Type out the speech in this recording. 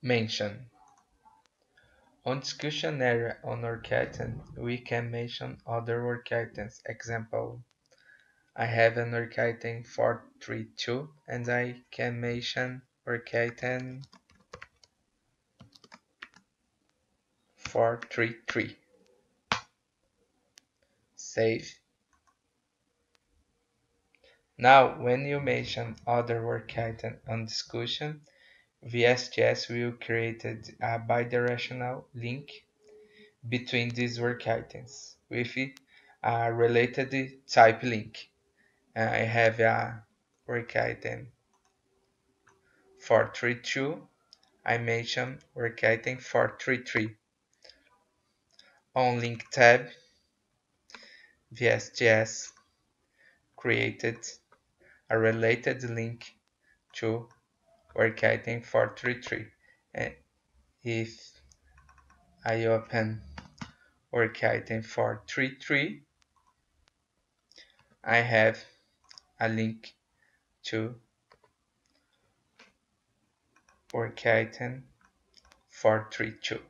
Mention. On discussion area on work item, we can mention other work items. Example, I have an work item 432 and I can mention work item 433. Save. Now, when you mention other work item on discussion, VSGS will create a bidirectional link between these work items with a related type link. I have a work item 432. I mention work item 433. On link tab, VSGS created a related link to work item 433. And if I open work item 433, I have a link to work item 432.